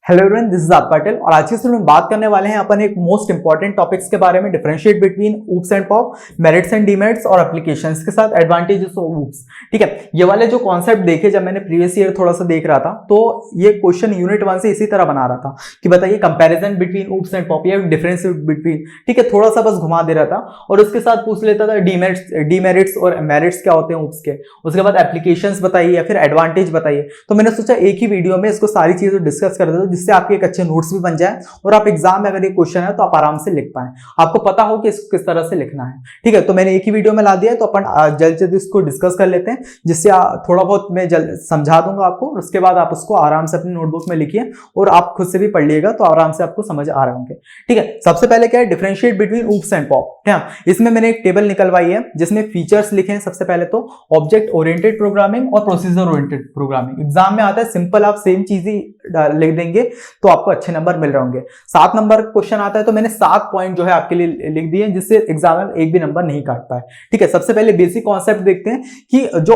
Hello everyone, this is आप पाटिल और आज की वीडियो में बात करने वाले हैं अपन एक मोस्ट इंपॉर्टेंट टॉपिक्स के बारे में, differentiate between oops and pop, merits and demerits और एप्लीकेशंस के साथ एडवांटेजेस ऑफ ऊप्स। ठीक है, ये वाले जो कॉन्सेप्ट देखे जब मैंने प्रीवियस ईयर थोड़ा सा देख रहा था तो ये क्वेश्चन यूनिट 1 से इसी तरह बना रहा था कि बताइए comparison between oops and pop या डिफरेंस बिटवीन, ठीक है, थोड़ा सा बस घुमा दे रहा था और उसके साथ पूछ लेता था डीमेरिट्स और मेरिट्स क्या होते हैं ऊप्स के, उसके बाद एप्लीकेशंस बताइए या फिर एडवांटेज बताइए। तो मैंने सोचा एक ही वीडियो में इसको सारी चीजें डिस्कस कर देता हूं जिससे आपके एक अच्छे नोट्स भी बन जाए और आप एग्जाम में अगर ये क्वेश्चन है तो आप आराम से लिख पाए, आपको पता हो कि इसको किस तरह से लिखना है। ठीक है, तो मैंने एक ही वीडियो में ला दिया है तो अपन जल्द से जल्द इसको डिस्कस कर लेते हैं, जिससे थोड़ा बहुत मैं जल्द समझा दूंगा आपको। उसके बाद आप उसको आराम से अपनी नोटबुक में लिखिए और आप खुद से भी पढ़ लिएगा तो आराम से आपको समझ आ रहे होंगे। ठीक है, सबसे पहले क्या है, differentiate between oops and pop. इसमें मैंने एक टेबल निकलवाई है जिसमें फीचर्स लिखे हैं। सबसे पहले तो ऑब्जेक्ट ओरिएंटेड प्रोग्रामिंग और प्रोसीजर ओरिएंटेड प्रोग्रामिंग एग्जाम में आता है, सिंपल आप सेम चीज ही लिख देंगे तो आपको अच्छे नंबर मिल रहे होंगे। 7 नंबर क्वेश्चन आता है तो मैंने 7 पॉइंट जो है आपके लिए लिख दिए जिससे एग्जामिनर एक भी नंबर नहीं काट पाए। ठीक है, सबसे पहले बेसिक कॉन्सेप्ट देखते हैं कि जो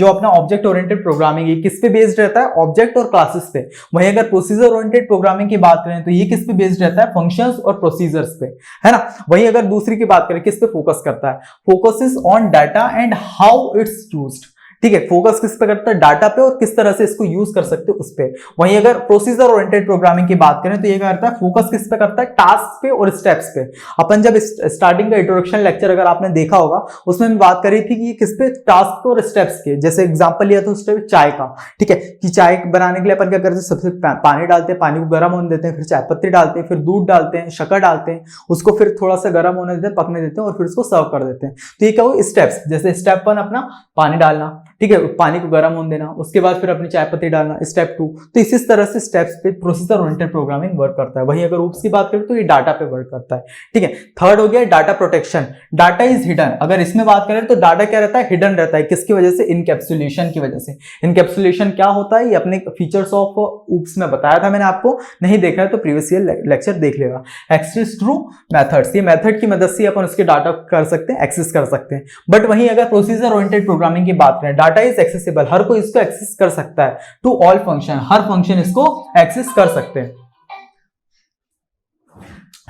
अपना ऑब्जेक्ट ओरिएंटेड प्रोग्रामिंग है किस पे बेस्ड रहता है, ऑब्जेक्ट और क्लासेस पे। वहीं अगर प्रोसीजर ओरिएंटेड प्रोग्रामिंग की बात करें तो ये किस पे बेस्ड रहता है, फंक्शंस और प्रोसीजर्स पे, है ना। वहीं अगर दूसरी की बात करें किस पे फोकस करता है, focuses on data and how it's used. ठीक है, फोकस किस पे करता है, डाटा पे और किस तरह से इसको यूज कर सकते हो उस पे। वहीं अगर प्रोसीजर ओरिएंटेड प्रोग्रामिंग की बात करें तो ये करता है, फोकस किस पे करता है, टास्क पे और स्टेप्स पे। अपन जब स्टार्टिंग का इंट्रोडक्शन लेक्चर अगर आपने देखा होगा उसमें मैं बात करी थी कि किस पे, टास्क पे और स्टेप्स के। जैसे एग्जांपल लिया था उस टाइम चाय का। ठीक है, कि चाय बनाने के लिए अपन क्या करते हैं, सबसे पानी डालते हैं, पानी को गर्म होने देते हैं, फिर चाय पत्ती डालते हैं, फिर दूध डालते हैं, शक्कर डालते हैं, उसको फिर थोड़ा सा गर्म होने देते हैं, पकने देते हैं और फिर उसको सर्व कर देते हैं। तो ये क्या हुआ, स्टेप्स। जैसे स्टेप 1 अपना पानी डालना, ठीक है, पानी को गर्म होने देना, उसके बाद फिर अपनी चाय पत्ती डालना, स्टेप 2। तो इसी तरह से स्टेप्स पे प्रोसीजर ओरिएंटेड प्रोग्रामिंग वर्क करता है। वहीं अगर ऊप्स की बात करें तो ये डाटा पे वर्क करता है। ठीक है, थर्ड हो गया data protection. Data is hidden. अगर इसमें बात करें तो डाटा क्या रहता है, हिडन रहता है। किसकी वजह से, इनकैप्सुलेशन की वजह से। इनकैप्सुलेशन क्या होता है ये अपने फीचर्स ऑफ ऊप्स में बताया था मैंने आपको, नहीं देखा है तो प्रीवियस ईयर लेक्चर देख लेगा। एक्सेस थ्रू मेथड्स, ये मेथड की मदद से अपन उसके डाटा कर सकते हैं, एक्सेस कर सकते हैं। बट वहीं अगर प्रोसीजर ओरिएंटेड प्रोग्रामिंग की बात करें, डाटा इज एक्सेसिबल, हर कोई इसको एक्सेस कर सकता है। टू ऑल फंक्शन, हर फंक्शन इसको एक्सेस कर सकते हैं।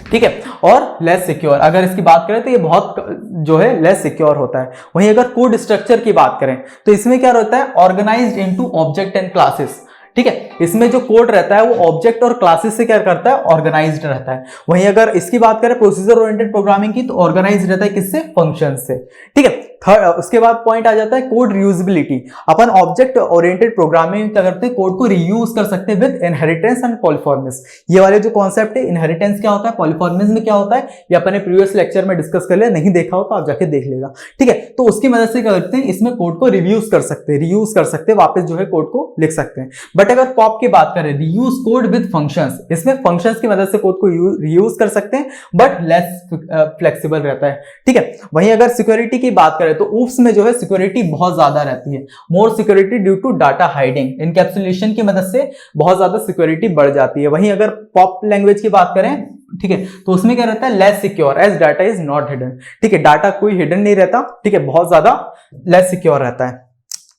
ठीक है, और लेस सिक्योर। अगर इसकी बात करें तो ये बहुत जो है लेस सिक्योर होता है। वहीं अगर कोड स्ट्रक्चर की बात करें तो इसमें क्या रहता है, organised into object and classes. ठीक है, इसमें जो कोड रहता है वो ऑब्जेक्ट और क्लासेस से क्या करता है, ऑर्गेनाइज्ड रहता है। वहीं अगर इसकी बात करें प्रोसीजर ओरिएंटेड प्रोग्रामिंग की तो ऑर्गेनाइज्ड रहता है किससे, फंक्शन से। ठीक है, उसके बाद पॉइंट आ जाता है कोड रियूजेबिलिटी। अपन ऑब्जेक्ट ओरिएंटेड प्रोग्रामिंग क्या करते हैं, कोड को रीयूज कर सकते हैं विद इनहेरिटेंस एंड पॉलीफॉर्मिस। ये वाले जो कॉन्सेप्ट है, इनहेरिटेंस क्या होता है, पॉलीफॉर्मिस में क्या होता है, ये अपने प्रीवियस लेक्चर में डिस्कस कर लिया, नहीं देखा हो तो आप जाके देख लेगा। ठीक है, तो उसकी मदद से क्या करते हैं, इसमें कोड को रिव्यूज कर सकते हैं, रीयूज कर सकते हैं, वापस जो है कोड को लिख सकते हैं। बट अगर पॉप की बात करें, रीयूज कोड विद फंक्शंस, इसमें फंक्शंस की मदद से कोड को रीयूज कर सकते हैं बट लेस फ्लेक्सिबल रहता है। ठीक है, वहीं अगर सिक्योरिटी की बात करें तो ऊप्स में जो है सिक्योरिटी बहुत ज्यादा रहती है, more security due to data hiding. Encapsulation की मदद से बहुत ज्यादा सिक्योरिटी बढ़ जाती है। वहीं अगर पॉप लैंग्वेज की बात करें, ठीक है, तो उसमें क्या रहता है, less secure as data is not hidden. ठीक है, डाटा कोई हिडन नहीं रहता, ठीक है, बहुत ज्यादा लेस सिक्योर रहता है।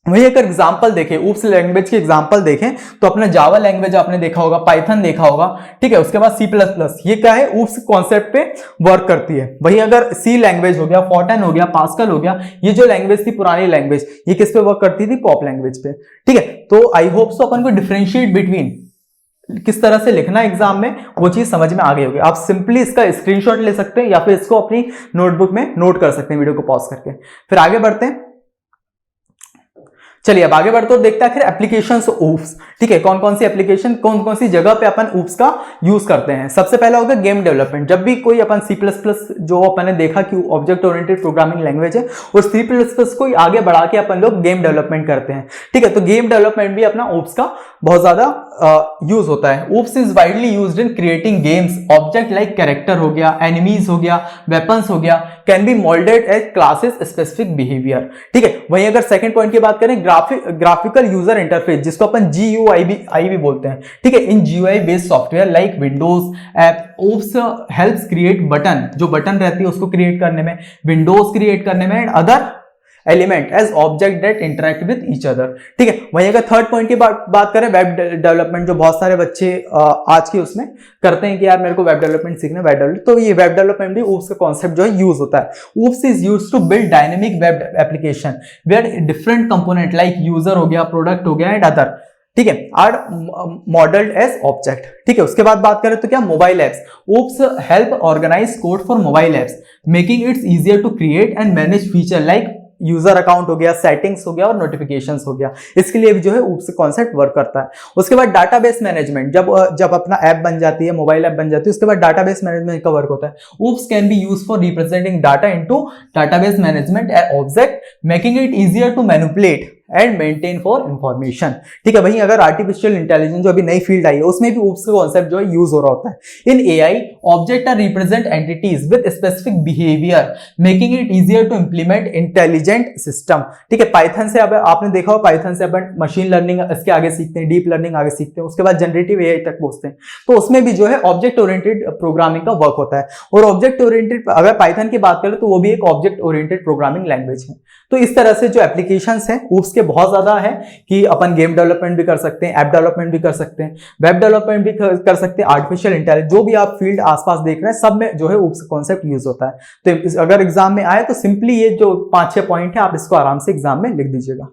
वही अगर एग्जांपल देखें, ऊप्स लैंग्वेज की एग्जांपल देखें तो अपना जावा लैंग्वेज आपने देखा होगा, पाइथन देखा होगा। ठीक है, उसके बाद C++, ये क्या है, ऊप्स कॉन्सेप्ट पे वर्क करती है। वही अगर सी लैंग्वेज हो गया, फॉर्टन हो गया, पास्कल हो गया, ये जो लैंग्वेज थी पुरानी लैंग्वेज, ये किस पे वर्क करती थी, पॉप लैंग्वेज पे। ठीक है, तो आई होप सो अपन को डिफरेंशिएट बिटवीन किस तरह से लिखना एग्जाम में वो चीज समझ में आ गई होगी। आप सिंपली इसका स्क्रीनशॉट ले सकते हैं या फिर इसको अपनी नोटबुक में नोट कर सकते हैं वीडियो को पॉज करके। फिर आगे बढ़ते हैं, चलिए अब आगे बढ़ते हो, देखते हैं आखिर एप्लीकेशंस ऊप्स। ठीक है, कौन कौन सी एप्लीकेशन, कौन कौन सी जगह पे अपन ऊप्स का यूज करते हैं। सबसे पहला होगा गेम डेवलपमेंट। जब भी कोई अपन C++, जो अपन ने देखा कि ऑब्जेक्ट ओरिएंटेड प्रोग्रामिंग लैंग्वेज है, और C++ को आगे बढ़ा के अपन लोग गेम डेवलपमेंट करते हैं। ठीक है, तो गेम डेवलपमेंट भी अपना ऊप्स का बहुत ज्यादा यूज होता है। OOPs is widely used in creating games. Object like character हो गया, एनिमीज हो गया, वेपन्स हो गया, can be moulded as classes specific behaviour. ठीक है, वहीं अगर सेकंड पॉइंट की बात करें, ग्राफिकल यूजर इंटरफेस, जिसको अपन GUI भी बोलते हैं। ठीक है, इन GUI based software like Windows app, oops helps create button, जो बटन रहती है उसको क्रिएट करने में, विंडोज क्रिएट करने में, and other element as object that interact with each other. ठीक है, वहीं अगर थर्ड पॉइंट की बात करें, वेब डेवलपमेंट, जो बहुत सारे बच्चे आज के उसमें करते हैं कि यार मेरे को वेब डेवलपमेंट सीखना है, वेब डेवलपमेंट, तो ये वेब डेवलपमेंट भी ऊप्स का कॉन्सेप्ट जो है यूज होता है। OOPs is used to build dynamic web application where different component like user हो गया, प्रोडक्ट हो गया एंड अदर, ठीक है, आर मॉडल्ड एज ऑब्जेक्ट। ठीक है, उसके बाद बात करें तो क्या, mobile apps. OOPs help organize code for mobile apps making its easier to create and manage feature like user account हो गया, सेटिंग्स हो गया और नोटिफिकेशंस हो गया। इसके लिए भी जो है ऊप्स कॉन्सेप्ट वर्क करता है। उसके बाद डाटाबेस मैनेजमेंट, जब अपना ऐप बन जाती है, मोबाइल ऐप बन जाती है, उसके बाद डाटाबेस मैनेजमेंट का वर्क होता है। OOPs can be used for representing data into database management object making it easier to manipulate and maintain for information. ठीक है, वहीं अगर आर्टिफिशियल इंटेलिजेंस जो अभी नई फील्ड आई है, उसमें भी ऊप्स का कॉन्सेप्ट जो है यूज हो रहा होता है। In AI object are represent entities with specific behaviour making it easier to implement intelligent system. ठीक है, पाइथन से अब आपने देखा हो, पाइथन से अपन मशीन लर्निंग इसके आगे सीखते हैं, डीप लर्निंग आगे सीखते हैं, उसके बाद जनरेटिव एआई तक पहुंचते हैं। तो उसमें भी जो है ऑब्जेक्ट ओरिएंटेड प्रोग्रामिंग का वर्क होता है। और ऑब्जेक्ट ओरिएंटेड, अगर पाइथन की बात करें तो वो भी एक ऑब्जेक्ट ओरिएंटेड प्रोग्रामिंग लैंग्वेज है। तो इस तरह से जो एप्लीकेशंस हैं ऊप्स के बहुत ज्यादा है कि अपन गेम डेवलपमेंट भी कर सकते हैं, ऐप डेवलपमेंट भी कर सकते हैं, वेब डेवलपमेंट भी कर सकते हैं, आर्टिफिशियल इंटेलिजेंस, जो भी आप फील्ड आसपास देख रहे हैं सब में जो है ऊप्स कॉन्सेप्ट यूज होता है। तो अगर एग्जाम में आए तो सिंपली ये जो 5-6 पॉइंट है आप इसको आराम से एग्जाम में लिख दीजिएगा।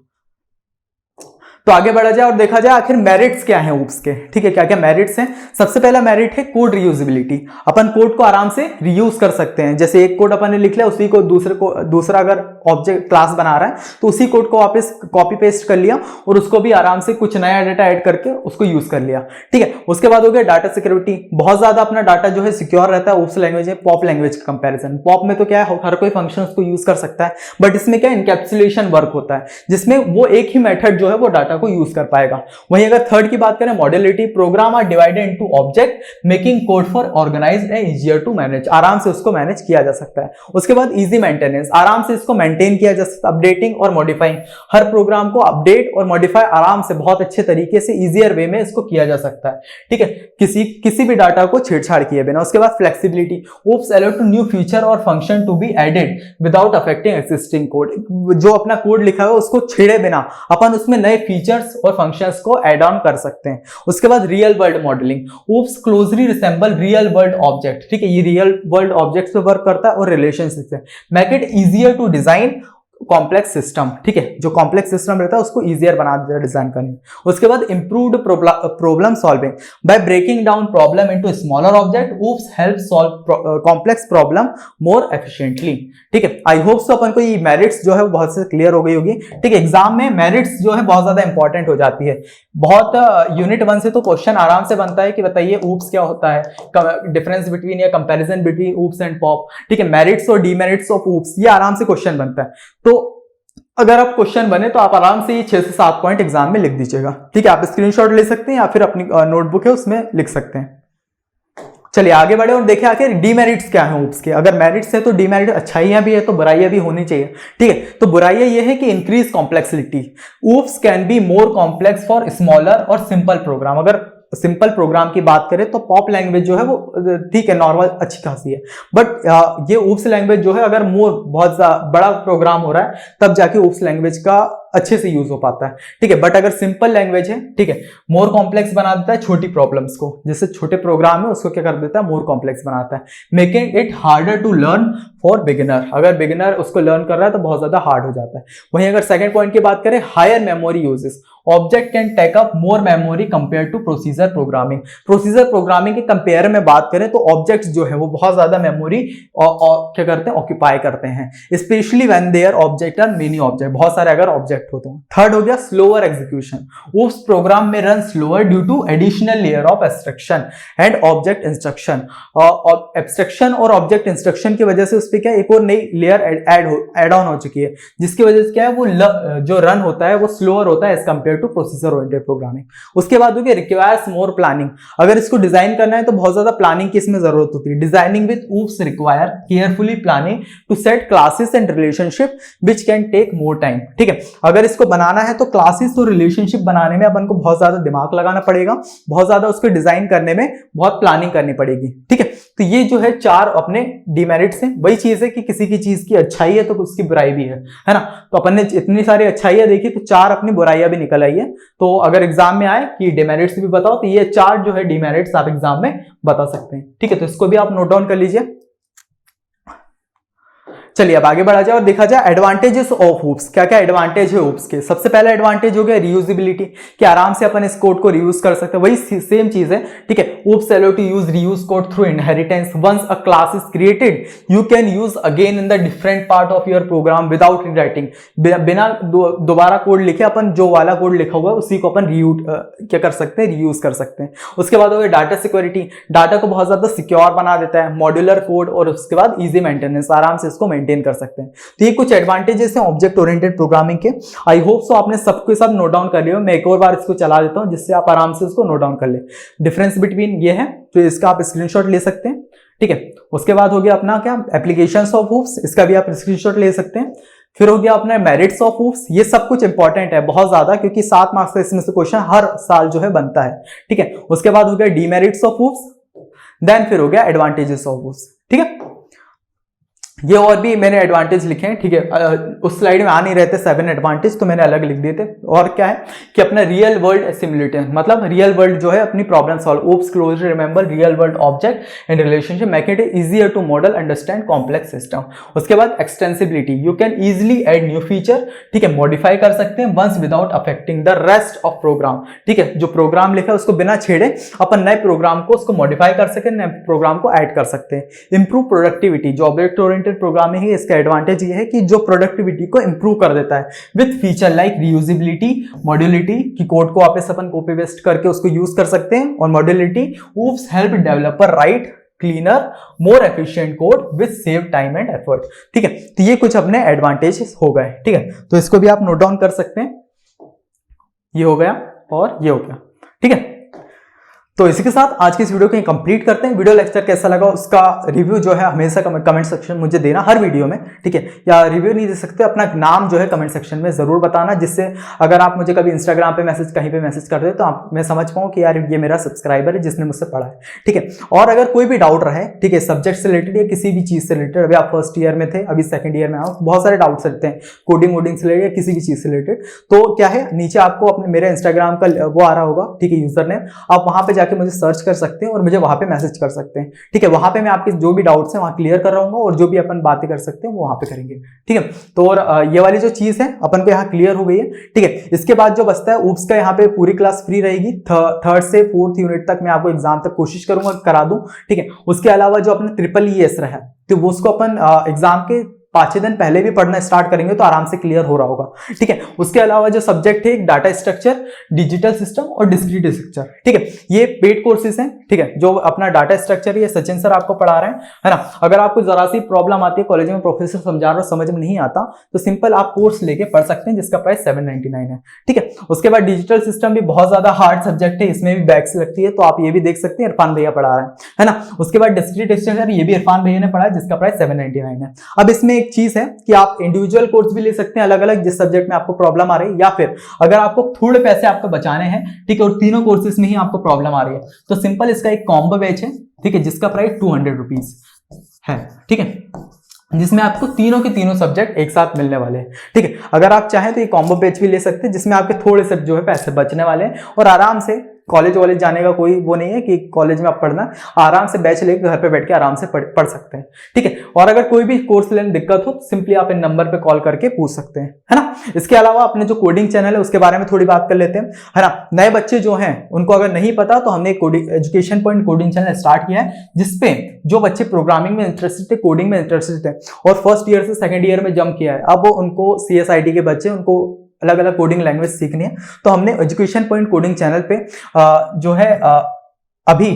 तो आगे बढ़ा जाए और देखा जाए आखिर मेरिट्स क्या हैं ऊप्स के। ठीक है, क्या क्या मेरिट्स हैं। सबसे पहला मेरिट है कोड रीयूजेबिलिटी। अपन कोड को आराम से रीयूज कर सकते हैं। जैसे एक कोड अपन ने लिख लिया, उसी को दूसरा अगर ऑब्जेक्ट क्लास बना रहा है तो उसी कोड को वापस कॉपी पेस्ट कर लिया और उसको भी आराम से कुछ नया डाटा ऐड करके उसको यूज कर लिया। ठीक है, उसके बाद हो गया डाटा सिक्योरिटी। बहुत ज्यादा अपना डाटा जो है सिक्योर रहता है ऊप्स लैंग्वेज में पॉप लैंग्वेज के कंपैरिजन। पॉप में तो क्या है, हर कोई फंक्शन उसको यूज कर सकता है, बट इसमें क्या इनकैप्सुलेशन वर्क होता है जिसमें वो एक ही मेथड जो है वो डाटा को यूज कर पाएगा। वहीं अगर थर्ड की बात करें, modularity, program are divided into object making code for organized and easier to manage. आराम से उसको मैनेज किया जा सकता है। उसके बाद इजी मेंटेनेंस, आराम से इसको मेंटेन किया जा सकता है। अपडेटिंग और मॉडिफाइंग, हर प्रोग्राम को अपडेट और मॉडिफाई आराम से बहुत अच्छे तरीके से इजियर वे में इसको किया जा सकता है। ठीक है, किसी भी डाटा को छेड़छाड़ किए बिना। उसके बाद flexibility, oops allow to new feature और function to be added without affecting existing code. जो अपना कोड लिखा है उसको छेड़े बिना अपन उसमें नए फीचर्स और फंक्शंस को ऐड ऑन कर सकते हैं। उसके बाद real world modelling, OOPs closely resemble real world object. ठीक है, ये रियल वर्ल्ड ऑब्जेक्ट्स पे वर्क करता है और रिलेशनशिप से। Make it easier to design complex system. ठीक है, जो कॉम्प्लेक्स सिस्टम रहता है उसको इजियर बना देता है डिजाइन करने। उसके बाद improved problem solving by breaking down problem into smaller object. OOPs help solve complex problem more efficiently. ठीक है, आई होप सो अपन को ये मेरिट्स जो है वो बहुत से क्लियर हो गई होगी। ठीक है, एग्जाम में मेरिट्स जो है बहुत ज्यादा इंपॉर्टेंट हो जाती है। बहुत यूनिट 1 से तो क्वेश्चन आराम से बनता है कि बताइए ऊप्स क्या होता है, डिफरेंस बिटवीन या comparison between oops and pop. ठीक है, मेरिट्स और डीमेरिट्स ऑफ ऊप्स, ये आराम से क्वेश्चन बनता है। तो अगर आप क्वेश्चन बने तो आप आराम से ये 6 से 7 पॉइंट एग्जाम में लिख दीजिएगा। ठीक है, आप स्क्रीनशॉट ले सकते हैं या फिर अपनी नोटबुक है उसमें लिख सकते हैं। चलिए आगे बढ़े और देखें आखिर डीमेरिट्स क्या हैं ऊप्स के। अगर मेरिट्स है तो डीमेरिट, अच्छाइयां भी है तो बुराइयां भी होनी चाहिए। ठीक है, तो बुराइयां ये है कि increase complexity. Oops can be more complex for smaller और सिंपल प्रोग्राम। अगर सिंपल प्रोग्राम की बात करें तो पॉप लैंग्वेज जो है वो ठीक है, नॉर्मल अच्छी खासी है, बट ये ऊप्स लैंग्वेज जो है अगर बहुत बड़ा प्रोग्राम हो रहा है तब जाके ऊप्स लैंग्वेज का अच्छे से यूज हो पाता है। ठीक है, बट अगर सिंपल लैंग्वेज है, ठीक है, मोर कॉम्प्लेक्स बना देता है छोटी प्रॉब्लम्स को। जैसे छोटे प्रोग्राम है उसको क्या कर देता है, मोर कॉम्प्लेक्स बनाता है। Making it harder to learn for beginner. अगर बिगिनर उसको लर्न कर रहा है तो बहुत ज्यादा हार्ड हो जाता है। वहीं अगर सेकंड पॉइंट की बात करें, higher memory uses. Object can take up more memory compare to procedure programming. Procedure programming के कंपेयर में बात करें तो ऑब्जेक्ट्स जो है वो बहुत ज्यादा मेमोरी क्या करते हैं, ऑक्यूपाई करते हैं, specially when there object are many object, बहुत सारे अगर ऑब्जेक्ट होते हैं। थर्ड हो गया स्लोअर एग्जीक्यूशन। ऊप्स प्रोग्राम में run slower due to additional layer of abstraction and object instruction. Abstraction और ऑब्जेक्ट इंस्ट्रक्शन की वजह से उस पर क्या एक और नई लेयर एड ऑन हो चुकी है, जिसकी वजह से क्या है वो जो रन होता है वो स्लोअर होता है as compare to procedure oriented programming. उसके बाद हो गया रिक्वायर्स मोर प्लानिंग। अगर इसको डिजाइन करना है तो बहुत ज्यादा प्लानिंग की इसमें जरूरत होती है। Designing with OOPs require carefully planning to set classes and relationship which can take more time. ठीक है, अगर इसको बनाना है तो क्लासेस और रिलेशनशिप बनाने में अपन को बहुत ज्यादा दिमाग लगाना पड़ेगा, बहुत ज्यादा उसको डिजाइन करने में बहुत प्लानिंग करनी पड़ेगी। ठीक है, तो ये जो है 4 अपने डिमेरिट्स हैं। वही चीज है कि किसी की चीज की अच्छाई है तो उसकी बुराई भी है ना। तो अपन ने इतनी सारी अच्छाइयां देखी तो 4 अपनी बुराइयां भी निकल आई है। तो अगर एग्जाम में आए कि डिमेरिट्स भी बताओ तो ये 4 जो है डिमेरिट्स आप एग्जाम में बता सकते हैं। ठीक है, तो इसको भी आप नोट डाउन कर लीजिए। चलिए अब आगे बढ़ा जाए और देखा जाए एडवांटेजेस ऑफ हूप्स। क्या क्या एडवांटेज है हूप्स के। सबसे पहला एडवांटेज हो गया रीयूजेबिलिटी, कि आराम से अपन इस कोड को रीयूज कर सकते हैं। वही सेम चीज है, ठीक है। OOPs allow to use reuse code through inheritance. Once a class is created you can use again in the different part of your program without rewriting. बिना दोबारा कोड लिखे अपन जो वाला कोड लिखा हुआ है उसी को अपन क्या कर सकते हैं, रीयूज कर सकते हैं। उसके बाद हो गया डाटा सिक्योरिटी, डाटा को बहुत ज्यादा सिक्योर बना देता है। मॉड्यूलर कोड और उसके बाद इजी मेंटेनेंस, आराम से इसको मेंटेन कर सकते हैं। तो ये कुछ एडवांटेजेस हैं ऑब्जेक्ट ओरिएंटेड प्रोग्रामिंग के। आई होप सो आपने सबके सब नोट डाउन कर लिया। मैं एक और बार इसको चला देता हूं जिससे आप आराम से उसको नोट डाउन कर ले। डिफरेंस बिटवीन ये है, तो इसका आप स्क्रीनशॉट ले सकते हैं। ठीक है, उसके बाद हो गया अपना क्या एप्लीकेशंस ऑफ हूप्स, इसका भी आप स्क्रीनशॉट ले सकते हैं। फिर हो गया अपना मेरिट्स ऑफ हूप्स। ये सब कुछ इंपॉर्टेंट है बहुत ज्यादा, क्योंकि 7 मार्क्स का इसमें से क्वेश्चन हर साल जो है बनता है। ठीक है, उसके बाद हो गया डीमेरिट्स ऑफ हूप्स, देन फिर हो गया एडवांटेजेस ऑफ हूप्स। ठीक है, ये और भी मैंने एडवांटेज लिखे हैं। ठीक है, उस स्लाइड में आ नहीं रहते 7 एडवांटेज, तो मैंने अलग लिख दिए थे। और क्या है कि अपना रियल वर्ल्ड सिमुलेशन, मतलब रियल वर्ल्ड जो है अपनी problem solve. OOPs closely remember real world object and relationship, make it easier to model understand complex system. उसके बाद extensibility, you can easily add new feature. ठीक है, मॉडिफाई कर सकते हैं once without affecting the rest of program. ठीक है, जो प्रोग्राम लिखा है उसको बिना छेड़े अपन नए प्रोग्राम को उसको मॉडिफाई कर सके, नए प्रोग्राम को ऐड कर सकते हैं। इंप्रूव प्रोडक्टिविटी, जो ऑब्जेक्ट ओरिएंटेड प्रोग्रामिंग है इसका एडवांटेज ये है कि जो प्रोडक्टिविटी को इंप्रूव कर देता है विद फीचर लाइक रीयूजेबिलिटी, मॉड्यूलिटी, कि कोड को वापस अपन कॉपी पेस्ट करके उसको यूज कर सकते हैं। और modularity, oops help developer write cleaner more efficient code with save time and effort. ठीक है, तो ये कुछ अपने एडवांटेजेस हो गए। ठीक है, तो इसको भी आप नोट डाउन कर सकते हैं। ये हो गया और ये हो गया। ठीक है, तो इसी के साथ आज की इस वीडियो को कंप्लीट करते हैं। वीडियो लेक्चर कैसा लगा उसका रिव्यू जो है हमेशा कमेंट सेक्शन मुझे देना हर वीडियो में। ठीक है, या रिव्यू नहीं दे सकते अपना नाम जो है कमेंट सेक्शन में जरूर बताना, जिससे अगर आप मुझे कभी इंस्टाग्राम पे मैसेज कहीं पे मैसेज कर दे तो आप मैं समझ पाऊँ कि यार ये मेरा सब्सक्राइबर है जिसने मुझसे पढ़ा है। ठीक है, और अगर कोई भी डाउट रहे, ठीक है, सब्जेक्ट से रिलेटेड या किसी भी चीज से रिलेटेड, अभी आप फर्स्ट ईयर में थे, अभी सेकंड ईयर में आओ, बहुत सारे डाउट्स रहते हैं कोडिंग वोडिंग से रिलेटेड या किसी भी चीज से रिलेटेड, तो क्या है नीचे आपको अपने मेरे इंस्टाग्राम का वो आ रहा होगा, ठीक है, यूजर नेम, आप वहां पे जाके मुझे सर्च कर सकते हैं और मुझे वहां पे मैसेज कर सकते हैं। ठीक है, वहां पे मैं आपके जो भी डाउट्स हैं वहां क्लियर कर रहा हूँ और जो भी अपन बातें कर सकते हैं वो वहां पे करेंगे। ठीक है, तो और ये वाली जो चीज है अपन को यहाँ क्लियर हो गई है। ठीक है, इसके बाद जो बचता है ऊप्स का, यहाँ पे पूरी क्लास फ्री रहेगी। थर्ड से 4th यूनिट तक मैं आपको एग्जाम तक कोशिश करूंगा करा दूं। ठीक है, उसके अलावा जो अपने EEES रहा तो वो उसको अपन एग्जाम के 5 दिन पहले भी पढ़ना स्टार्ट करेंगे तो आराम से क्लियर हो रहा होगा। ठीक है, उसके अलावा जो सब्जेक्ट है एक डाटा स्ट्रक्चर, डिजिटल सिस्टम और डिस्क्रीट स्ट्रक्चर। ठीक है, ये पेड कोर्सेज हैं। ठीक है, जो अपना डाटा स्ट्रक्चर ये सचिन सर आपको पढ़ा रहे हैं, है ना। अगर आपको जरा सी प्रॉब्लम आती है, कॉलेज में प्रोफेसर समझा रहा समझ में नहीं आता, तो सिंपल आप कोर्स लेके पढ़ सकते हैं जिसका प्राइस 799 है। ठीक है, उसके बाद डिजिटल सिस्टम भी बहुत ज्यादा हार्ड सब्जेक्ट है, इसमें भी बैक्स लगती है, तो आप ये भी देख सकते हैं, इरफान भैया पढ़ा रहे हैं, है ना। उसके बाद डिस्क्रीट स्ट्रक्चर ये भी इरफान भैया ने पढ़ा है जिसका प्राइस 799 है। अब इसमें एक चीज है कि आप इंडिविजुअल कोर्स भी ले सकते हैं अलग अलग, जिस सब्जेक्ट में आपको प्रॉब्लम आ रही है, या फिर अगर आपको थोड़े पैसे आपको बचाने हैं, ठीक है, और तीनों कोर्सेज में ही आपको प्रॉब्लम आ रही है, तो सिंपल इसका एक कॉम्बो बैच है। ठीक है, जिसका प्राइस 200 रुपीज है। ठीक है, जिसमें आपको तीनों के तीनों सब्जेक्ट एक साथ मिलने वाले हैं। ठीक है, अगर आप चाहें तो ये कॉम्बो बैच भी ले सकते हैं जिसमें आपके थोड़े से जो है पैसे बचने वाले हैं और आराम से कॉलेज वॉलेज जाने का कोई वो नहीं है कि कॉलेज में आप पढ़ना, आराम से बैच लेकर घर पे बैठ के आराम से पढ़ सकते हैं। ठीक है, और अगर कोई भी कोर्स लेने दिक्कत हो तो सिंपली आप इन नंबर पे कॉल करके पूछ सकते हैं, है ना। इसके अलावा अपने जो कोडिंग चैनल है उसके बारे में थोड़ी बात कर लेते हैं, है ना। नए बच्चे जो हैं उनको अगर नहीं पता तो हमने education point coding channel start किया है, जिसपे जो बच्चे प्रोग्रामिंग में इंटरेस्टेड है, कोडिंग में इंटरेस्टेड है और फर्स्ट ईयर से सेकंड ईयर में जंप किया है, अब उनको CSIT के बच्चे उनको अलग अलग कोडिंग लैंग्वेज सीखनी है, तो हमने एजुकेशन पॉइंट कोडिंग चैनल पे जो है अभी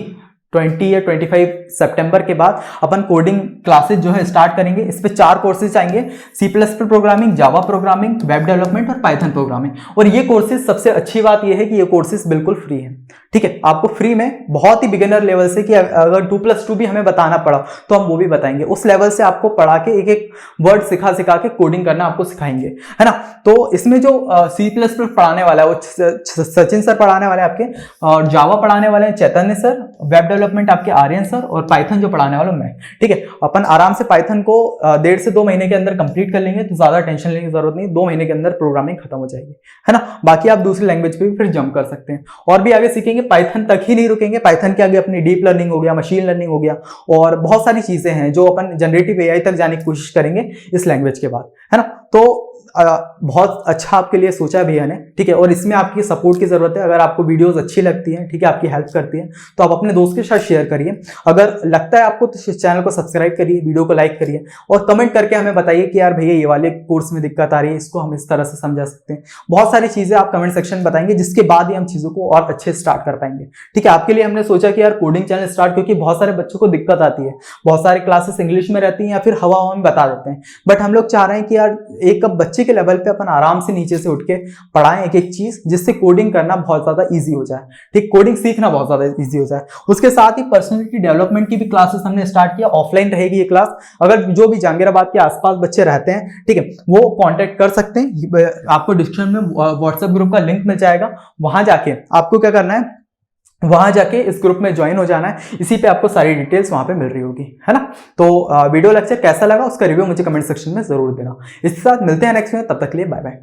20 या 25 सितंबर के बाद अपन कोडिंग क्लासेस जो है स्टार्ट करेंगे। इस पे 4 कोर्सेज आएंगे, C++ programming, Java programming, web development और पाइथन प्रोग्रामिंग। और ये कोर्सेज सबसे अच्छी बात ये है कि ये कोर्सेज बिल्कुल फ्री हैं। ठीक है, आपको फ्री में बहुत ही बिगिनर लेवल से, कि अगर 2+2 भी हमें बताना पड़ा तो हम वो भी बताएंगे, उस लेवल से आपको पढ़ा के एक एक वर्ड सिखा के कोडिंग करना आपको सिखाएंगे, है ना। तो इसमें जो C++ पढ़ाने वाला है वो सचिन सर पढ़ाने वाले आपके, और जावा पढ़ाने वाले हैं चैतन्य सर, वेब डेवलपमेंट आपके आर्यन सर, और पाइथन जो पढ़ाने वाला मैं, ठीक है। अपन आराम से पाइथन को 1.5 से 2 महीने के अंदर कंप्लीट कर लेंगे, तो ज्यादा टेंशन लेने की जरूरत नहीं, 2 महीने के अंदर प्रोग्रामिंग खत्म हो जाएगी, है ना। बाकी आप दूसरी लैंग्वेज पे भी फिर जंप कर सकते हैं और भी आगे सीखेंगे। पाइथन तक ही नहीं रुकेंगे, पाइथन के आगे अपनी डीप लर्निंग हो गया, मशीन लर्निंग हो गया, और बहुत सारी चीजें हैं जो अपन जनरेटिव एआई तक जाने की कोशिश करेंगे इस लैंग्वेज के बाद, है ना। तो बहुत अच्छा आपके लिए सोचा है भैया ने, ठीक है। और इसमें आपकी सपोर्ट की जरूरत है। अगर आपको वीडियोस अच्छी लगती हैं, ठीक है, आपकी हेल्प करती है, तो आप अपने दोस्त के साथ शेयर करिए। अगर लगता है आपको तो चैनल को सब्सक्राइब करिए, वीडियो को लाइक करिए, और कमेंट करके हमें बताइए कि यार भैया ये वाले कोर्स में दिक्कत आ रही है, इसको हम इस तरह से समझा सकते हैं। बहुत सारी चीजें आप कमेंट सेक्शन में बताएंगे, जिसके बाद ही हम चीजों को और अच्छे स्टार्ट कर पाएंगे, ठीक है। आपके लिए हमने सोचा कि यार कोडिंग चैनल स्टार्ट, क्योंकि बहुत सारे बच्चों को दिक्कत आती है, बहुत सारी क्लासेस इंग्लिश में रहती हैं या फिर हवा में बता देते हैं, बट हम लोग चाह रहे हैं कि यार एक बच्चे के लेवल पे अपन आराम से नीचे से उठ के पढ़ाएं एक एक चीज, जिससे कोडिंग करना बहुत ज्यादा इजी हो जाए, ठीक, कोडिंग सीखना बहुत ज्यादा इजी हो जाए। उसके साथ ही पर्सनालिटी डेवलपमेंट की भी क्लासेस हमने स्टार्ट किया, ऑफलाइन रहेगी ये क्लास। अगर जो भी जहांगीराबाद के आसपास बच्चे रहते हैं, ठीक है, वो कांटेक्ट कर सकते हैं। आपको डिस्क्रिप्शन में व्हाट्सएप ग्रुप का लिंक मिल जाएगा, वहां जाके आपको क्या करना है, वहां जाके इस ग्रुप में ज्वाइन हो जाना है। इसी पे आपको सारी डिटेल्स वहां पे मिल रही होगी, है ना। तो वीडियो लेक्चर कैसा लगा उसका रिव्यू मुझे कमेंट सेक्शन में जरूर देना। इसके साथ मिलते हैं नेक्स्ट में, तब तक के लिए बाय बाय।